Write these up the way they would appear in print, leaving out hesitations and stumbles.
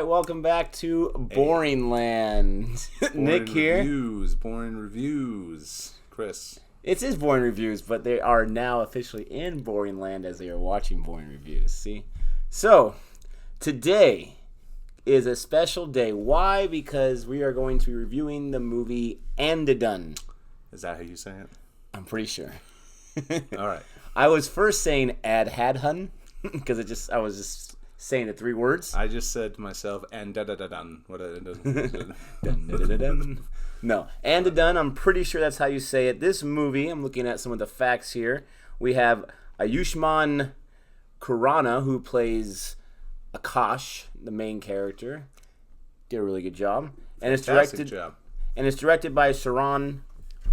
right, welcome back to Boring Land. Nick here. Boring reviews. Chris. It is Boring Reviews, but they are now officially in Boring Land as they are watching Boring Reviews. See? So, today is a special day. Why? Because we are going to be reviewing the movie Andhadhun. Is that how you say it? I'm pretty sure. All right. I was first saying Andhadhun because I was just saying the three words. I just said to myself, Andhadhun. What No, Andhadhun, I'm pretty sure that's how you say it. This movie, I'm looking at some of the facts here. We have Ayushmann Khurrana, who plays Akash, the main character. Did a really good job. And it's directed by Sharon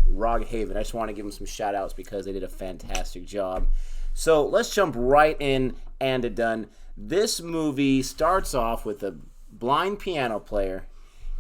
Roghaven. I just want to give them some shout outs because they did a fantastic job. So let's jump right in Andhadhun. This movie starts off with a blind piano player,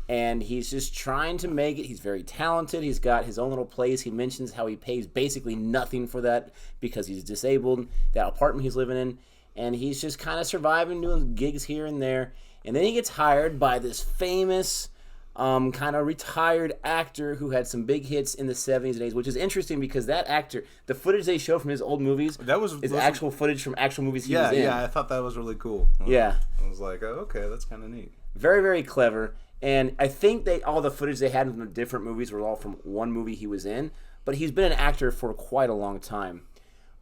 and he's just trying to make it. He's very talented. He's got his own little place. He mentions how he pays basically nothing for that because he's disabled, that apartment he's living in, and he's just kind of surviving, doing gigs here and there. And then he gets hired by this famous kind of retired actor who had some big hits in the 70s and 80s, which is interesting because that actor, the footage they show from his old movies is actual footage from actual movies he was in. Yeah, I thought that was really cool. Yeah. I was like, oh, okay, that's kind of neat. Very, very clever. And I think all the footage they had in the different movies were all from one movie he was in, but he's been an actor for quite a long time.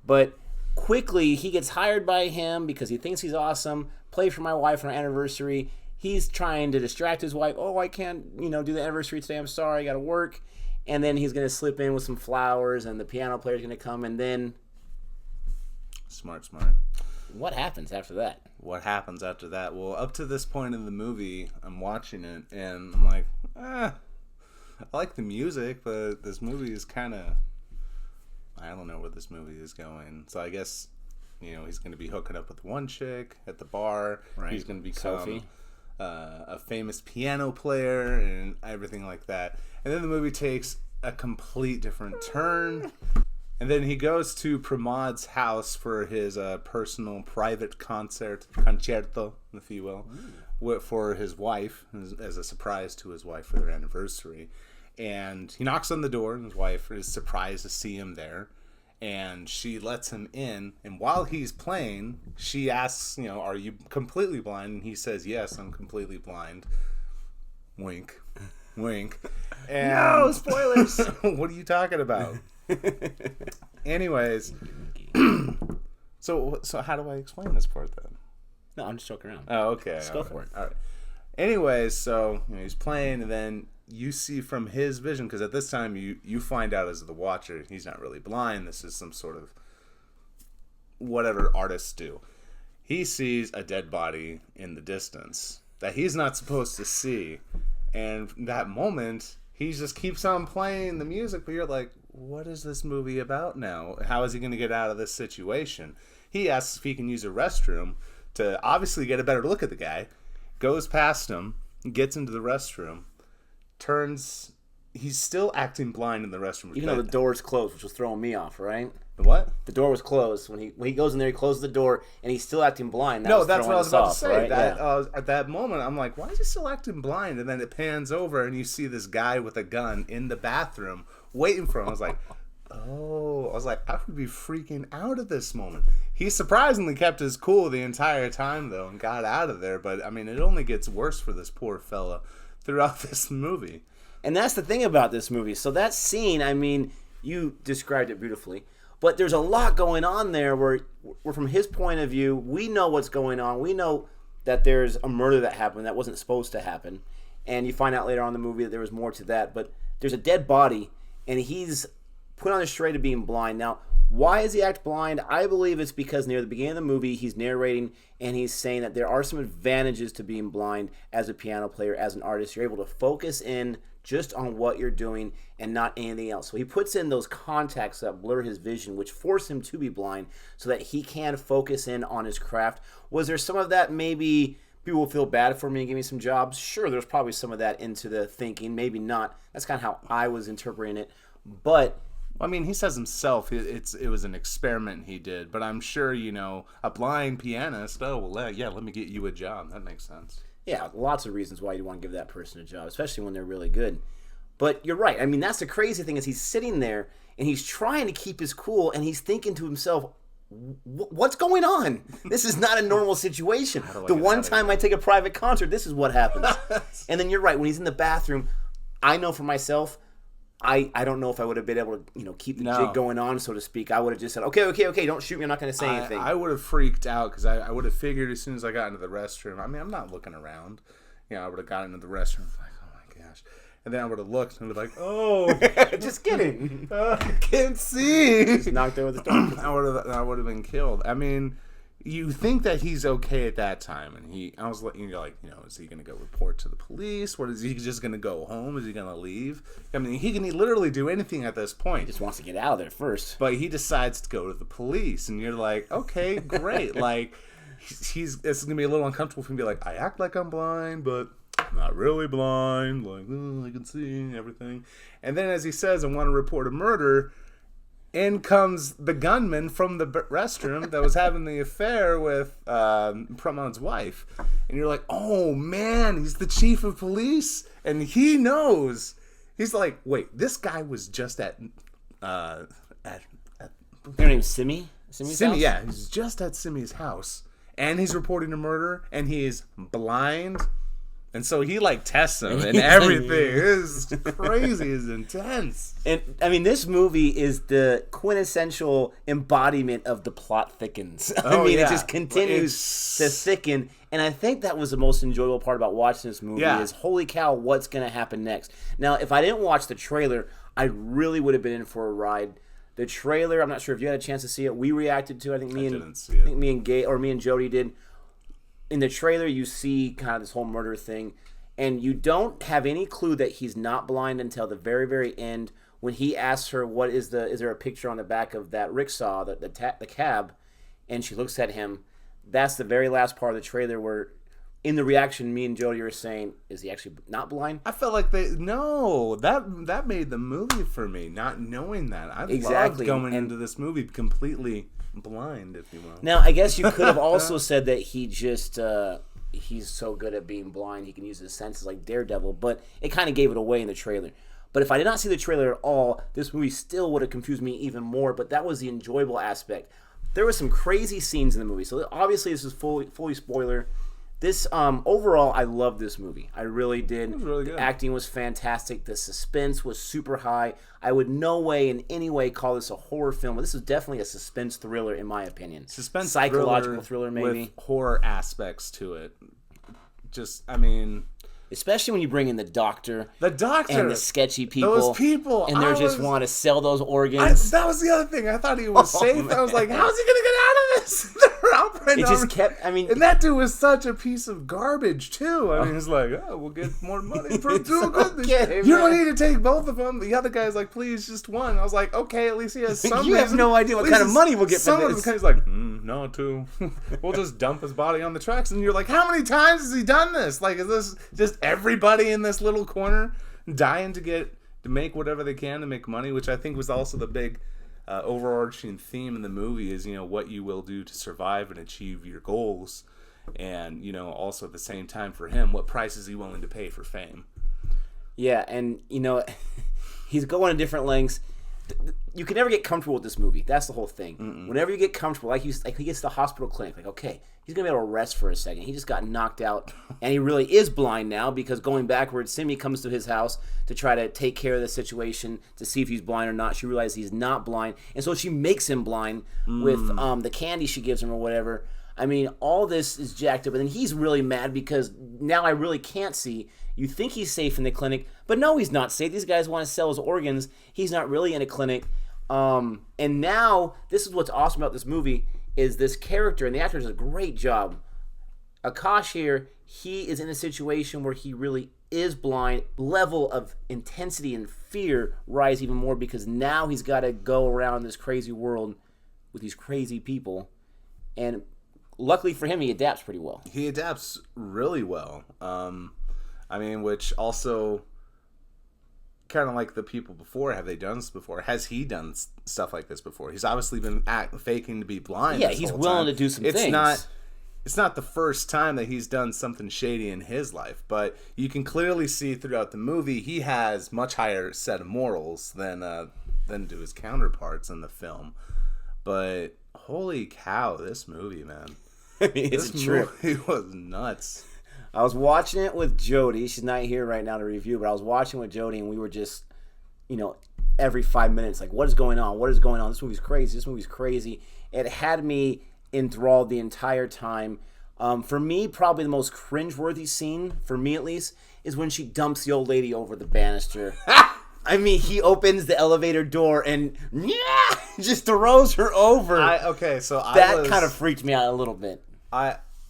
But quickly, he gets hired by him because he thinks he's awesome, play for my wife on our anniversary. He's trying to distract his wife. Oh, I can't, do the anniversary today. I'm sorry, I got to work. And then he's going to slip in with some flowers, and the piano player's going to come, and then... Smart. What happens after that? Well, up to this point in the movie, I'm watching it, and I'm like, I like the music, but this movie is kind of... I don't know where this movie is going. So I guess, he's going to be hooking up with one chick at the bar. Right. He's going to become... Sophie. A famous piano player and everything like that. And then the movie takes a complete different turn. And then he goes to Pramod's house for his personal private concerto, if you will, for his wife, as a surprise to his wife for their anniversary. And he knocks on the door, and his wife is surprised to see him there. And she lets him in, and while he's playing, she asks, are you completely blind? And he says, yes, I'm completely blind. Wink. And, no, spoilers! What are you talking about? Anyways, so how do I explain this part then? No, I'm just joking around. Oh, okay. Just go for it. All right. Anyways, so he's playing, and then you see from his vision, because at this time you find out as the watcher, he's not really blind. This is some sort of whatever artists do. He sees a dead body in the distance that he's not supposed to see. And that moment, he just keeps on playing the music, but you're like, what is this movie about now? How is he going to get out of this situation? He asks if he can use a restroom to obviously get a better look at the guy, goes past him, gets into the restroom, he's still acting blind in the restroom. Even though the door's closed, which was throwing me off, right? The what? The door was closed. When he goes in there, he closes the door, and he's still acting blind. That's what I was about to say. Right? At that moment, I'm like, why is he still acting blind? And then it pans over, and you see this guy with a gun in the bathroom waiting for him. I was like, oh. I was like, I would be freaking out at this moment. He surprisingly kept his cool the entire time, though, and got out of there. But, I mean, it only gets worse for this poor fella throughout this movie. And that's the thing about this movie. So that scene, I mean, you described it beautifully. But there's a lot going on there where from his point of view, we know what's going on. We know that there's a murder that happened that wasn't supposed to happen. And you find out later on in the movie that there was more to that. But there's a dead body, and he's put on the charade of being blind. Now, why does he act blind? I believe it's because near the beginning of the movie, he's narrating and he's saying that there are some advantages to being blind as a piano player, as an artist. You're able to focus in just on what you're doing and not anything else. So he puts in those contacts that blur his vision, which force him to be blind so that he can focus in on his craft. Was there some of that maybe people will feel bad for me and give me some jobs? Sure, there's probably some of that into the thinking. Maybe not. That's kind of how I was interpreting it. But I mean, he says himself it was an experiment he did, but I'm sure, a blind pianist, let me get you a job. That makes sense. Yeah, lots of reasons why you want to give that person a job, especially when they're really good. But you're right. I mean, that's the crazy thing is he's sitting there and he's trying to keep his cool and he's thinking to himself, what's going on? This is not a normal situation. The one time I take a private concert, this is what happens. And then you're right. When he's in the bathroom, I know for myself, I don't know if I would have been able to keep the jig going on, so to speak. I would have just said, okay, don't shoot me. I'm not going to say anything. I would have freaked out because I would have figured as soon as I got into the restroom. I mean, I'm not looking around. I would have gotten into the restroom like, oh my gosh. And then I would have looked and would have like, oh, just kidding. I can't see. Just knocked over the door. I would have been killed. I mean, you think that he's okay at that time, and I was like, is he going to go report to the police? What is he just going to go home? Is he going to leave? I mean, he can literally do anything at this point. He just wants to get out of there first. But he decides to go to the police, and you're like, okay, great. Like, it's going to be a little uncomfortable for him to be like, I act like I'm blind, but I'm not really blind. Like, I can see everything. And then as he says, I want to report a murder, in comes the gunman from the restroom that was having the affair with Pramod's wife. And you're like, oh, man, he's the chief of police. And he knows. He's like, wait, this guy was just at Your name's Simmi? Simmi's house? Yeah, he's just at Simmi's house. And he's reporting a murder, and he's blind. And so he tests him and everything. It's crazy. It's intense. And I mean, this movie is the quintessential embodiment of the plot thickens. It just continues to thicken. And I think that was the most enjoyable part about watching this movie is, holy cow, what's going to happen next? Now, if I didn't watch the trailer, I really would have been in for a ride. The trailer, I'm not sure if you had a chance to see it. We reacted to it. I think me and Jody did. In the trailer, you see kind of this whole murder thing, and you don't have any clue that he's not blind until the very, very end when he asks her, is there a picture on the back of that rickshaw, the cab, and she looks at him. That's the very last part of the trailer where, in the reaction, me and Jody were saying, is he actually not blind? I felt like that made the movie for me, not knowing that. I loved going into this movie completely blind, if you will. Now, I guess you could have also said that he just he's so good at being blind he can use his senses like Daredevil, but it kind of gave it away in the trailer. But if I did not see the trailer at all, this movie still would have confused me even more, but that was the enjoyable aspect. There were some crazy scenes in the movie, so obviously this is fully spoiler. This overall, I loved this movie. I really did. It was really good. The acting was fantastic. The suspense was super high. I would no way in any way call this a horror film, but this is definitely a suspense thriller in my opinion. Suspense psychological thriller maybe with horror aspects to it. Especially when you bring in the doctor and the sketchy people. Those people. And they just want to sell those organs. That was the other thing. I thought he was safe. Man. I was like, how's he going to get out of this? And that dude was such a piece of garbage, too. I mean, it's like, we'll get more money for doing good. You don't need to take both of them. The other guy's like, please, just one. I was like, okay, at least he has some. You have no idea what kind of money we'll get for this. Some of the guy's like, no, two. We'll just dump his body on the tracks. And you're like, how many times has he done this? Like, is this just everybody in this little corner dying to make whatever they can to make money, which I think was also the big overarching theme in the movie is, what you will do to survive and achieve your goals. And, also at the same time for him, what price is he willing to pay for fame? Yeah, and, he's going to different lengths. You can never get comfortable with this movie. That's the whole thing. Mm-mm. Whenever you get comfortable, like he gets to the hospital clinic, like, okay, he's going to be able to rest for a second. He just got knocked out, and he really is blind now because going backwards, Simmi comes to his house to try to take care of the situation to see if he's blind or not. She realizes he's not blind, and so she makes him blind with the candy she gives him or whatever. I mean, all this is jacked up, and then he's really mad because now I really can't see. You think he's safe in the clinic, but no, he's not safe. These guys want to sell his organs. He's not really in a clinic. And now, this is what's awesome about this movie, is this character, and the actor does a great job. Akash here, he is in a situation where he really is blind. Level of intensity and fear rise even more because now he's got to go around this crazy world with these crazy people. And luckily for him, he adapts pretty well. He adapts really well. Which also, kind of like the people before, have they done this before? Has he done stuff like this before? He's obviously been faking to be blind. Yeah, he's willing to do some things. it's not the first time that he's done something shady in his life, but you can clearly see throughout the movie he has much higher set of morals than do his counterparts in the film. But holy cow, this movie, man. I mean, it's this true. movie was nuts. I was watching it with Jody. She's not here right now to review, but I was watching with Jody, and we were just, every 5 minutes, like, what is going on? What is going on? This movie's crazy. This movie's crazy. It had me enthralled the entire time. For me, probably the most cringeworthy scene, for me at least, is when she dumps the old lady over the banister. I mean, he opens the elevator door and just throws her over. That kind of freaked me out a little bit.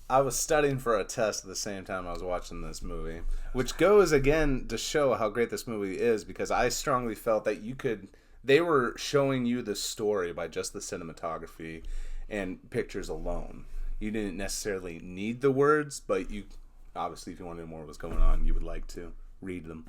I was studying for a test at the same time I was watching this movie, which goes again to show how great this movie is, because I strongly felt that they were showing you the story by just the cinematography and pictures alone. You didn't necessarily need the words, but you obviously, if you wanted to know more what was going on, you would like to read them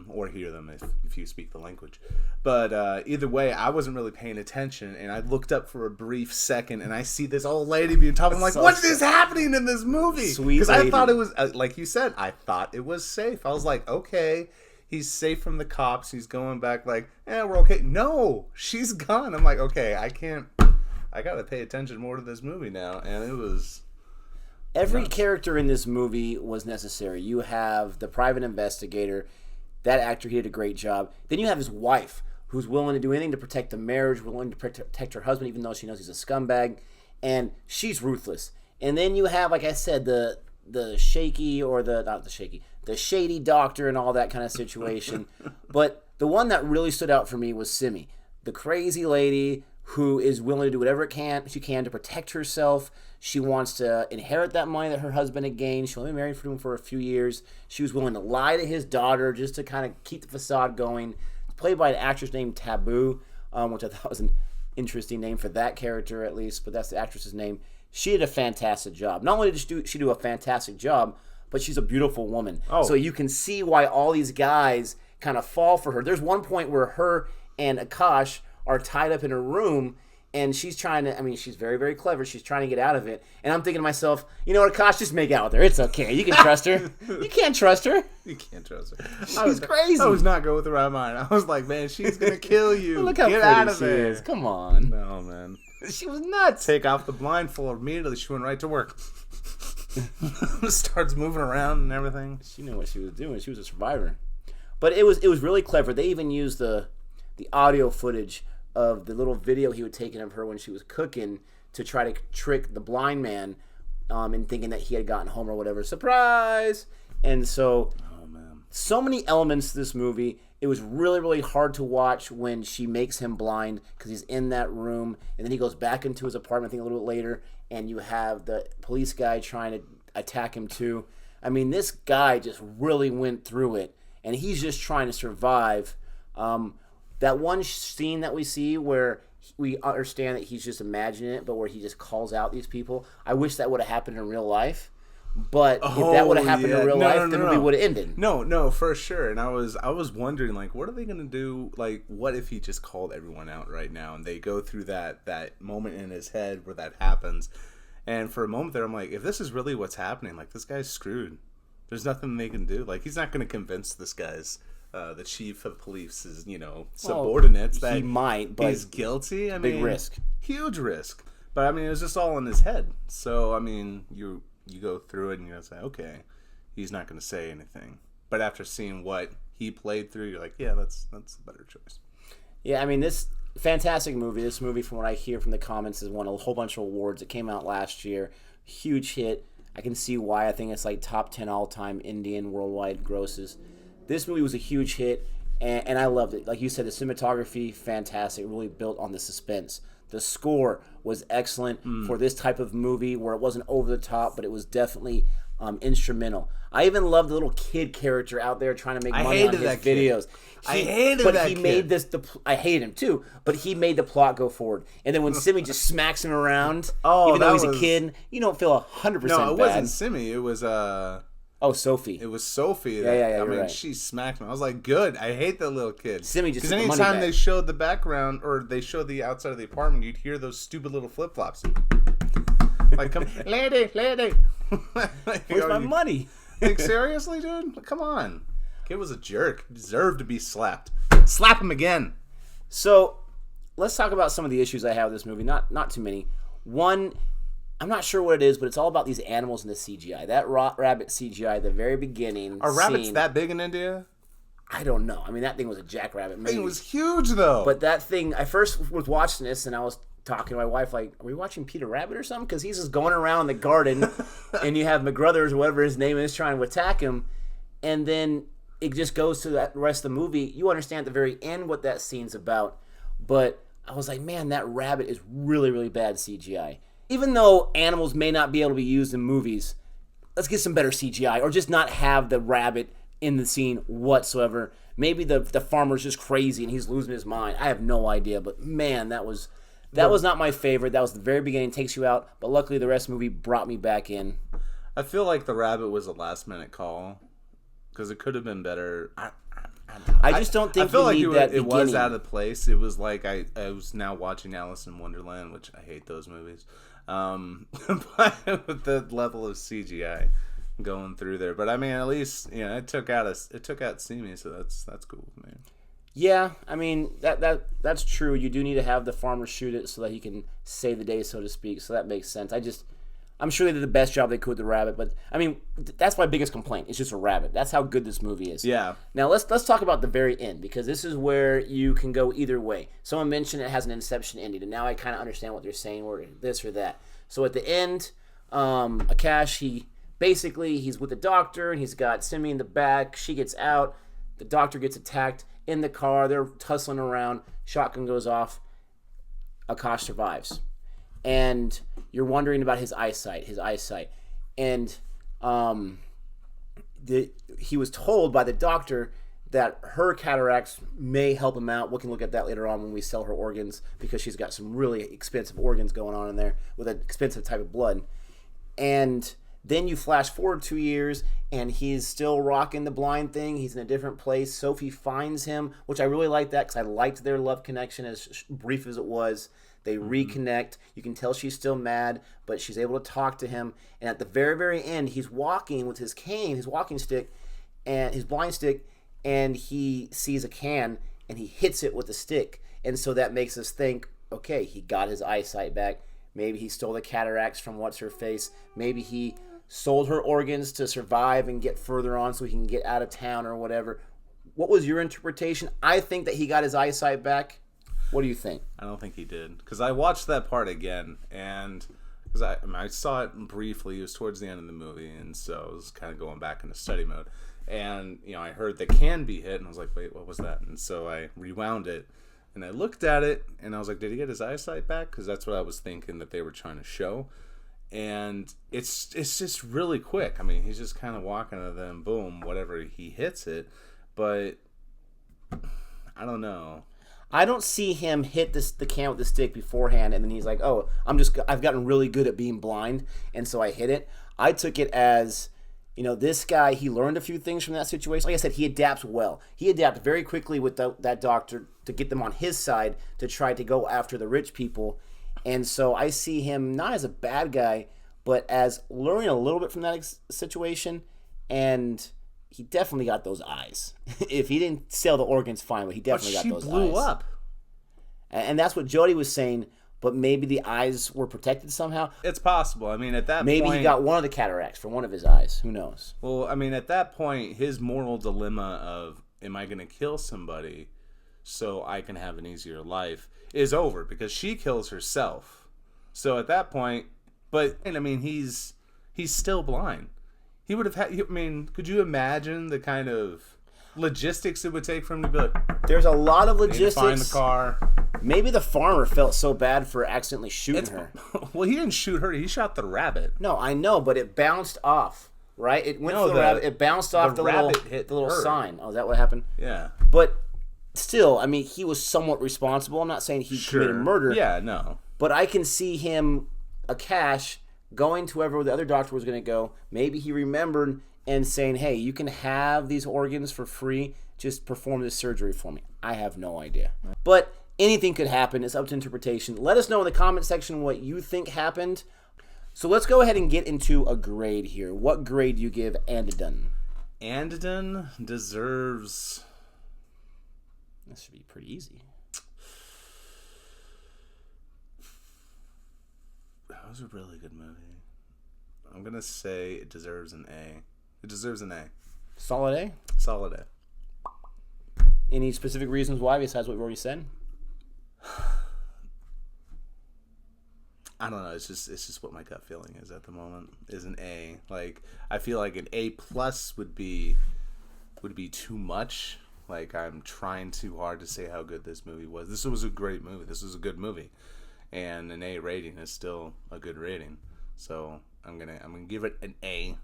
or hear them if you speak the language. But either way, I wasn't really paying attention, and I looked up for a brief second, and I see this old lady being talking. I'm like, what is happening in this movie? Because I thought it was, like you said, I thought it was safe. I was like, okay, he's safe from the cops. He's going back like, we're okay. No, she's gone. I'm like, okay, I got to pay attention more to this movie now, and it was... Every character in this movie was necessary. You have the private investigator. That actor, he did a great job. Then you have his wife, who's willing to do anything to protect the marriage, willing to protect her husband, even though she knows he's a scumbag. And she's ruthless. And then you have, like I said, the shady doctor and all that kind of situation. But the one that really stood out for me was Simmi, the crazy lady who is willing to do whatever she can to protect herself. She wants to inherit that money that her husband had gained. She only been married to him for a few years. She was willing to lie to his daughter just to kind of keep the facade going. It's played by an actress named Taboo, which I thought was an interesting name for that character at least, but that's the actress's name. She did a fantastic job. Not only did she do a fantastic job, but she's a beautiful woman. Oh. So you can see why all these guys kind of fall for her. There's one point where her and Akash are tied up in a room, and she's trying to, she's very, very clever. She's trying to get out of it. And I'm thinking to myself, you know what, Akash, just make out with her. It's okay. You can trust her. You can't trust her. You can't trust her. She's crazy. I was not going with the right mind. I was like, man, she's going to kill you. Look how get pretty out of she there. is. Come on. No, man. She was nuts. Take off the blindfold immediately. She went right to work. Starts moving around and everything. She knew what she was doing. She was a survivor. But it was really clever. They even used the audio footage of the little video he was taking of her when she was cooking to try to trick the blind man in thinking that he had gotten home or whatever. Surprise! And so, so many elements to this movie. It was really, really hard to watch when she makes him blind because he's in that room, and then he goes back into his apartment, I think a little bit later, and you have the police guy trying to attack him too. This guy just really went through it, and he's just trying to survive. That one scene that we see where we understand that he's just imagining it, but where he just calls out these people, I wish that would have happened in real life. But if that would have happened in real life, the movie would have ended. No, for sure. And I was wondering, like, what are they going to do? Like, what if he just called everyone out right now and they go through that moment in his head where that happens? And for a moment there, I'm like, if this is really what's happening, like, this guy's screwed. There's nothing they can do. Like, he's not going to convince this guy's the chief of police's, subordinates that he might, but he's guilty. Big risk. Huge risk. But, it was just all in his head. So, you go through it and you say, okay, he's not going to say anything. But after seeing what he played through, you're like, yeah, that's a better choice. Yeah, this fantastic movie. This movie, from what I hear from the comments, has won a whole bunch of awards. It came out last year. Huge hit. I can see why. I think it's like top 10 all-time Indian worldwide grosses. This movie was a huge hit, and I loved it. Like you said, the cinematography, fantastic. Really built on the suspense. The score was excellent for this type of movie where it wasn't over the top, but it was definitely instrumental. I even loved the little kid character out there trying to make money on his videos. I hated that kid. Made this. I hate him too, but he made the plot go forward. And then when Simmi just smacks him around, even though he's a kid, you don't feel 100% bad. No, it wasn't Simmi. It was Sophie. It was Sophie. Yeah. Right. She smacked me. I was like, good. I hate that little kid. Simmi just because anytime they showed the background or they showed the outside of the apartment, you'd hear those stupid little flip flops. Like, come, lady. Where's my money? Like, seriously, dude? Come on. Kid was a jerk. He deserved to be slapped. Slap him again. So, let's talk about some of the issues I have with this movie. Not too many. One, I'm not sure what it is, but it's all about these animals and the CGI. That rabbit CGI at the very beginning. Are rabbits that big in India? I don't know. I mean, that thing was a jackrabbit. That thing was huge, though. But that thing, I first was watching this, and I was talking to my wife, like, are we watching Peter Rabbit or something? Because he's just going around the garden, and you have McGruthers, or whatever his name is, trying to attack him. And then it just goes to the rest of the movie. You understand at the very end what that scene's about. But I was like, man, that rabbit is really, really bad CGI. Even though animals may not be able to be used in movies, let's get some better CGI, or just not have the rabbit in the scene whatsoever. Maybe the farmer's just crazy and he's losing his mind. I have no idea, but man, that was not my favorite. That was the very beginning, takes you out, but luckily the rest of the movie brought me back in. I feel like the rabbit was a last-minute call, because it could have been better. I just don't think I feel like it was out of place. It was like I was now watching Alice in Wonderland, which I hate those movies. But with the level of CGI going through there, but I mean, at least it took out Simmi, so that's cool with me. Yeah, I mean that's true. You do need to have the farmer shoot it so that he can save the day, so to speak. So that makes sense. I'm sure they did the best job they could with the rabbit, but I mean that's my biggest complaint. It's just a rabbit. That's how good this movie is. Yeah. Now let's talk about the very end, because this is where you can go either way. Someone mentioned it has an Inception ending, and now I kind of understand what they're saying, or this or that. So at the end, Akash, he's with the doctor, and he's got Simmi in the back. She gets out. The doctor gets attacked in the car. They're tussling around. Shotgun goes off. Akash survives. And you're wondering about his eyesight. And he was told by the doctor that her cataracts may help him out. We can look at that later on when we sell her organs, because she's got some really expensive organs going on in there with an expensive type of blood. And then you flash forward 2 years, and he's still rocking the blind thing. He's in a different place. Sophie finds him, which I really like that, because I liked their love connection, as brief as it was. They reconnect. You can tell she's still mad, but she's able to talk to him. And at the very, very end, he's walking with his cane, his walking stick, and his blind stick, and he sees a can, and he hits it with a stick. And so that makes us think, okay, he got his eyesight back. Maybe he stole the cataracts from what's-her-face. Maybe he sold her organs to survive and get further on so he can get out of town or whatever. What was your interpretation? I think that he got his eyesight back. What do you think? I don't think he did, because I watched that part again, and because I saw it briefly. It was towards the end of the movie, and so I was kind of going back into study mode. And I heard the can be hit, and I was like, wait, what was that? And so I rewound it, and I looked at it, and I was like, did he get his eyesight back? Because that's what I was thinking that they were trying to show. And it's just really quick. I mean, he's just kind of walking, and then boom, whatever, he hits it. But I don't know. I don't see him hit the can with the stick beforehand, and then he's like, oh, I've gotten really good at being blind, and so I hit it. I took it as, this guy, he learned a few things from that situation. Like I said, he adapts well. He adapted very quickly with that doctor to get them on his side to try to go after the rich people. And so I see him not as a bad guy, but as learning a little bit from that situation, and he definitely got those eyes. If he didn't sell the organs, fine, but he definitely got those eyes. She blew up. And that's what Jody was saying, but maybe the eyes were protected somehow. It's possible. I mean, at that point... Maybe he got one of the cataracts from one of his eyes. Who knows? Well, I mean, at that point, his moral dilemma of, am I going to kill somebody so I can have an easier life, is over, because she kills herself. So at that point... But, I mean, he's still blind. He would have had... I mean, could you imagine the kind of logistics it would take for him to be like... There's a lot of logistics. Find the car. Maybe the farmer felt so bad for accidentally shooting her. Well, he didn't shoot her. He shot the rabbit. No, I know, but it bounced off, right? It went for the rabbit. It bounced off the little sign. Oh, is that what happened? Yeah. But still, I mean, he was somewhat responsible. I'm not saying he committed murder. Yeah, no. But I can see him, Akash, going to wherever the other doctor was going to go. Maybe he remembered and saying, hey, you can have these organs for free. Just perform this surgery for me. I have no idea. But anything could happen. It's up to interpretation. Let us know in the comment section what you think happened. So let's go ahead and get into a grade here. What grade do you give Andhadhun? Andhadhun deserves... This should be pretty easy. That was a really good movie. I'm going to say it deserves an A. It deserves an A. Solid A? Solid A. Any specific reasons why besides what we've already said? I don't know. It's just what my gut feeling is at the moment. Is an A. Like, I feel like an A plus would be too much. Like, I'm trying too hard to say how good this movie was. This was a great movie. This was a good movie, and an A rating is still a good rating. So I'm gonna give it an A.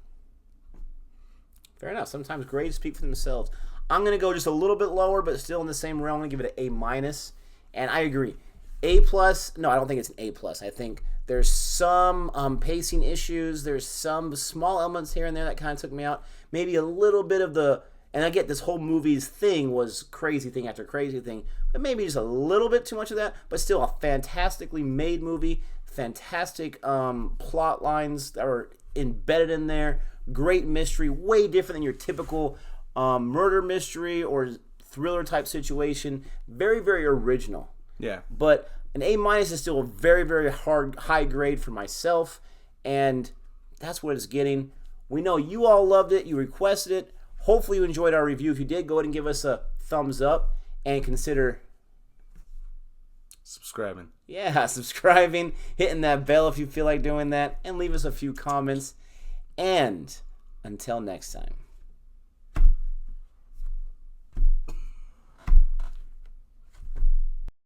Fair enough. Sometimes grades speak for themselves. I'm gonna go just a little bit lower, but still in the same realm. I'm gonna give it an A minus, and I agree. A plus. No, I don't think it's an A plus. I think there's some pacing issues. There's some small elements here and there that kind of took me out. Maybe a little bit of the. And I get this whole movie's thing was crazy thing after crazy thing, but maybe just a little bit too much of that, but still a fantastically made movie, fantastic plot lines that are embedded in there, great mystery, way different than your typical murder mystery or thriller type situation, very, very original. Yeah. But an A minus is still a very, very high grade for myself, and that's what it's getting. We know you all loved it, you requested it. Hopefully you enjoyed our review. If you did, go ahead and give us a thumbs up and consider subscribing. Yeah, subscribing, hitting that bell if you feel like doing that, and leave us a few comments. And until next time.